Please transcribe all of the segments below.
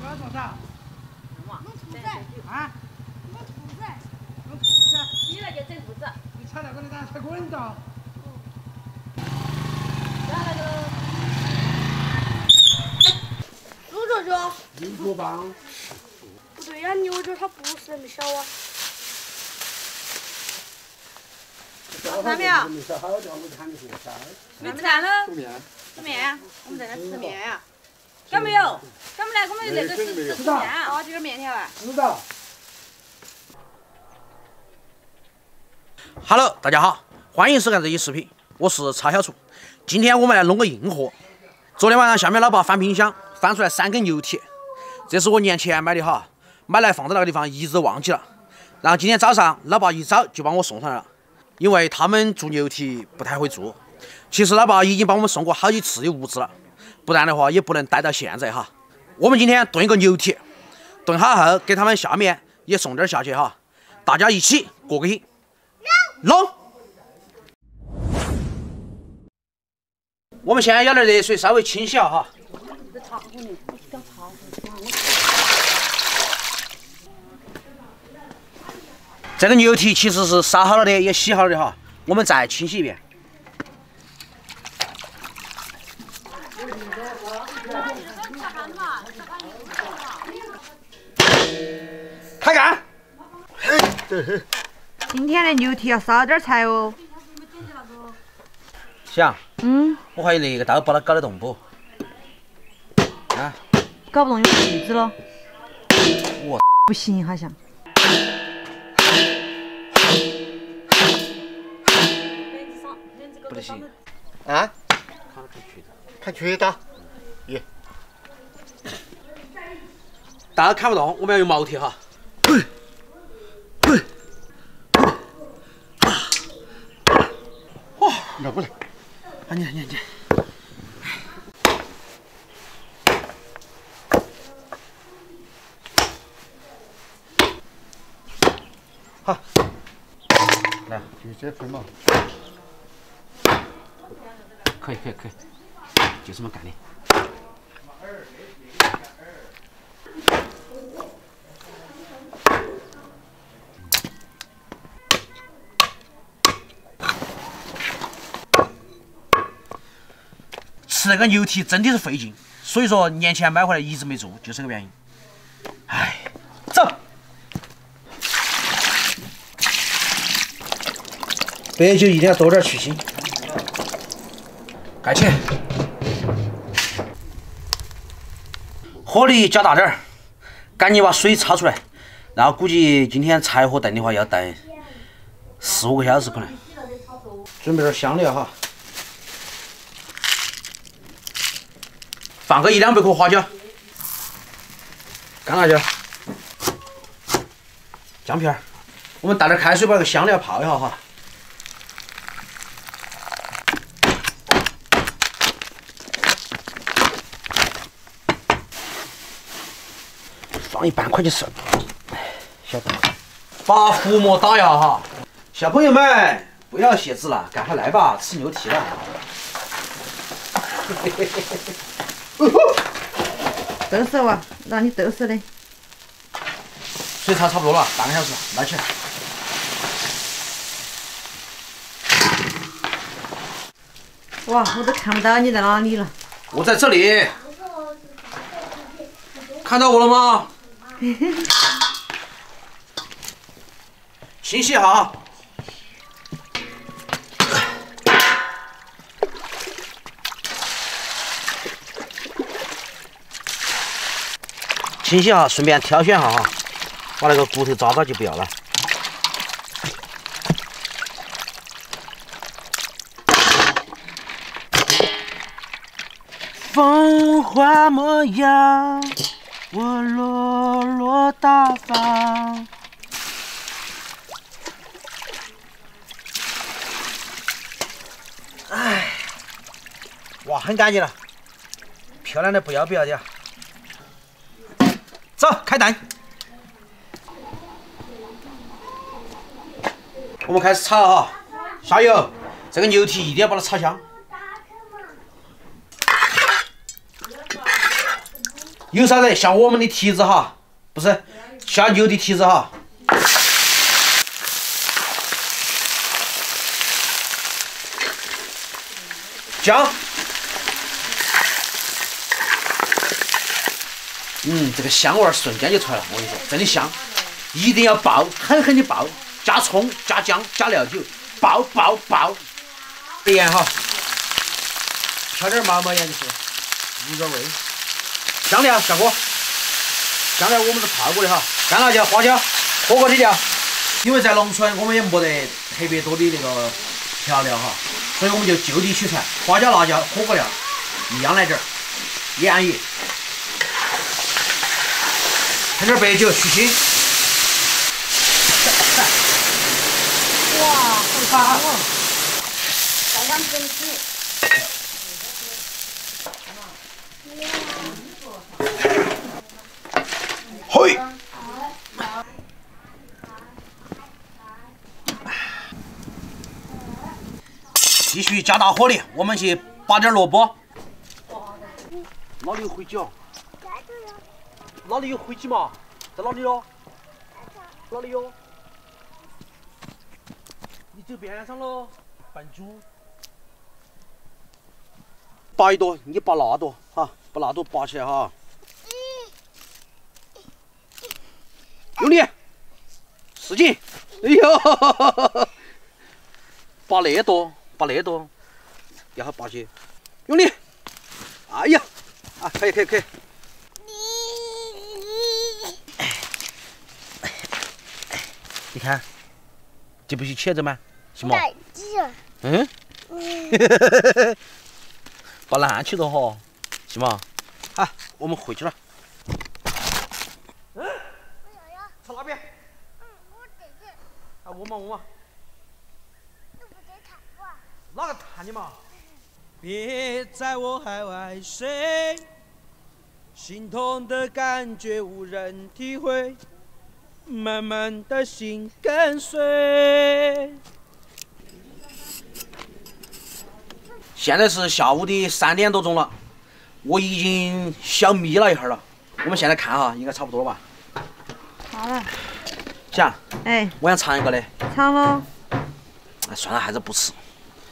要做啥？弄兔子啊？弄兔子。弄兔子？你来就整兔子。你炒那个的咋才滚到？然后那个。猪舅舅。牛角棒。不对呀，牛角它不是那么小啊。看没有？没小好点，我看你是啥？没吃饭了？吃面。吃面，我们在那吃面呀。干没有？干不来，我们那个吃面啊，这个面条啊。知道。Hello， 大家好，欢迎收看这期视频，我是叉小厨。今天我们来弄个硬货。昨天晚上下面老爸翻冰箱，翻出来3根牛蹄，这是我年前买的哈，买来放在那个地方一直忘记了。然后今天早上老爸一早就帮我送上来了，因为他们做牛蹄不太会做。其实老爸已经帮我们送过好几次的物资了，不然的话也不能待到现在哈。我们今天炖一个牛蹄，炖好后给他们下面也送点下去哈，大家一起过个瘾。弄！我们现在舀点热水，稍微清洗下哈。这个牛蹄其实是杀好了的，也洗好了的哈。我们再清洗一遍。开干！今天的牛蹄要烧点菜哦。想，我怀疑那个刀把它搞得动不？啊？搞不动有锯子了。我不行，好像。不得行。啊？看瘸刀。耶。刀砍不动，我们要用毛铁哈。哇，拿过来。你。好，来，就这份嘛。可以，就这么干的。吃那个牛蹄真的是费劲，所以说年前买回来一直没做，就是这个原因。哎，走。白酒一定要多点去腥。盖起。火力加大点儿，赶紧把水焯出来。然后估计今天柴火炖的话要炖4、5个小时可能。准备点香料哈。放个1、2百克花椒，干辣椒，姜片儿。我们倒点开水把这个香料泡一下哈。放1半块就是了。小刀，把浮沫打压哈。小朋友们不要写字了，赶快来吧，吃牛蹄了。豆熟啊，让你豆熟的。水炒差不多了，半个小时，捞起来。哇，我都看不到你在哪里了。我在这里。看到我了吗？清洗好。清洗哈，顺便挑选下哈，把那个骨头渣渣就不要了。风华模样，我落落大方。哎，哇，很干净了，漂亮的不要不要的。走，开蛋。我们开始炒哈，下油。这个牛蹄一定要把它炒香。有啥子像我们的蹄子哈，不是下牛的蹄子哈。姜，这个香味儿瞬间就出来了，我跟你说，真的香，一定要爆，狠狠的爆，加葱、加姜、加料酒，爆爆爆！盐哈，调点毛毛盐就是入点味。香料下锅，香料我们是泡过的哈，干辣椒、花椒，火锅底料。因为在农村我们也没得特别多的那个调料哈，所以我们就地取材，花椒、辣椒、火锅料一样来点儿，盐也。添点白酒去腥。哇，好大啊！刚刚真是。嘿。继续加大火力，我们去拔点萝卜。哪里有灰机啊？哪里有灰机嘛？在哪里哟？哪里哟？你走边上喽，笨猪。拔一朵，你拔那朵哈，把那朵拔起来哈。用力，使劲！哎呦，拔那朵。把那朵要好拔起，用力！哎呀，啊，可以。你看，这不是茄子吗？行吗？嗯。把烂起了哈，行吗？好，我们回去了。朝那边。啊，我嘛。哪个谈你嘛？别在我海外睡，心痛的感觉无人体会，慢慢的心跟随。现在是下午的3点多钟了，我已经小眯了一会儿了。我们现在看哈，应该差不多了吧？好了。想，哎，我想尝一个嘞。尝喽。哎，算了，还是不吃。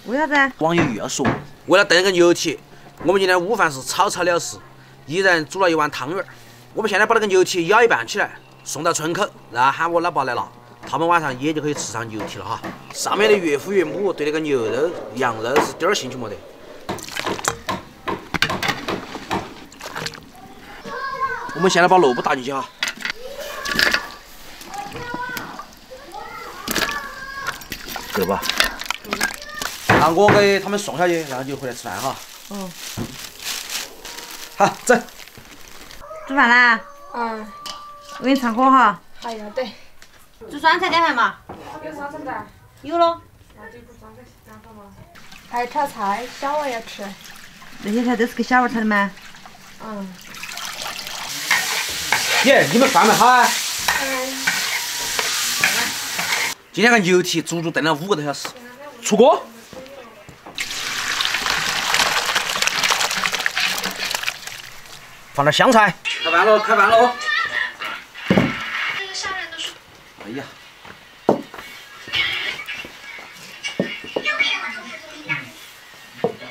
为啥子？网友又要说，为了炖个牛蹄，我们今天午饭是草草了事，一人煮了1碗汤圆儿。我们现在把那个牛蹄舀一半起来，送到村口，然后喊我老爸来拿，他们晚上也就可以吃上牛蹄了哈。上面的岳父岳母对那个牛肉、羊肉是点儿兴趣没得。我们现在把萝卜打进去哈。够了吧？那我给他们送下去，然后就回来吃饭哈。哦。好，走。煮饭啦？嗯。我给你唱歌哈。哎呀，对。煮酸菜点饭嘛？有酸菜蛋。有咯。那就煮酸菜蛋饭嘛。还有炒菜，小娃要吃。那些菜都是给小娃炒的吗？嗯。耶，你们饭没好啊？嗯。今天个牛蹄足足炖了5个多小时，出锅。放点香菜。开饭喽！开饭喽！哎呀！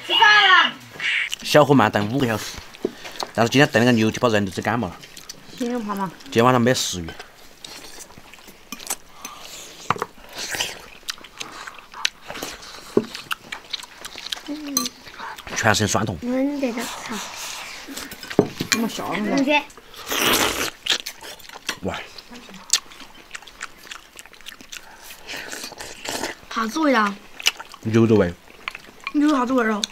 吃饭了。小火慢炖5个小时，但是今天炖那个牛蹄把人都整感冒了。心里怕嘛？今天晚上没食欲。全身酸痛。闻得到草。怎么笑呢？哇！啥子味道？牛肉味。有啥子味儿哦？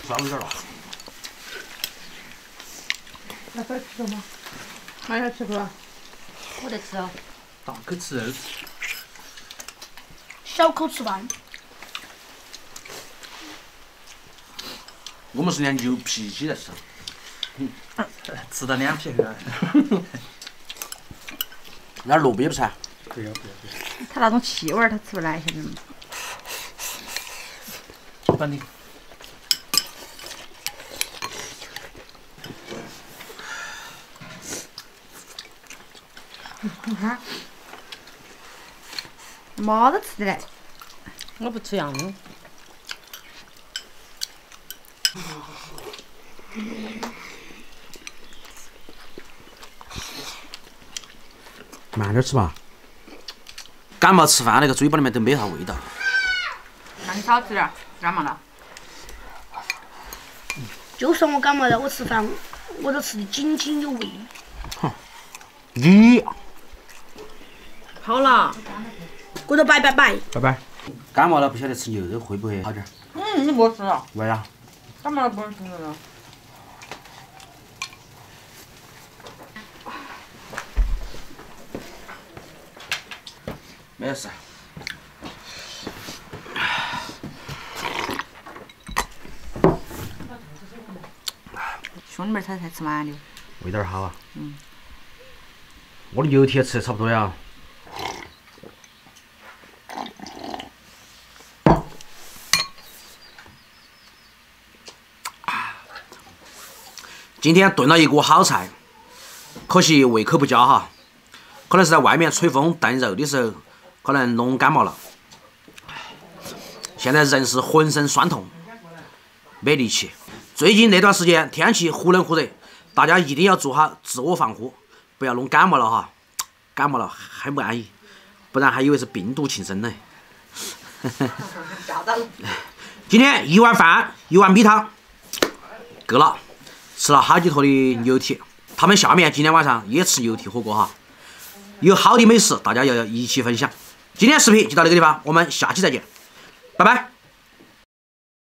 稍微有点辣。那快吃了吗？还要吃不？我在吃哦。大口吃肉。小口吃饭。我们是连牛脾气在吃。吃到2皮了。那萝卜也不吃。不要。它那种气味儿，它吃不来，现在。帮你。你看，没得吃的嘞。我不吃羊肉。慢点吃吧。感冒吃饭那个嘴巴里面都没啥味道。那你少吃点，感冒了。就算我感冒了，我吃饭我都吃得津津有味。你好了。我说拜拜拜。拜拜。感冒了不晓得吃牛肉会不会好点？你莫吃了。为啥？感冒了不能吃牛肉。没事。兄弟们才吃完的。味道好啊。我的油贴吃的差不多了。今天炖了一锅好菜，可惜胃口不佳哈，可能是在外面吹风炖肉的时候，可能弄感冒了。现在人是浑身酸痛，没力气。最近那段时间天气忽冷忽热，大家一定要做好自我防护，不要弄感冒了哈。感冒了还不安逸，不然还以为是病毒侵身呢。今天一碗饭，一碗米汤，够了。吃了好几坨的牛蹄，他们下面今天晚上也吃牛蹄火锅哈。有好的美食，大家要一起分享。今天视频就到这个地方，我们下期再见，拜拜。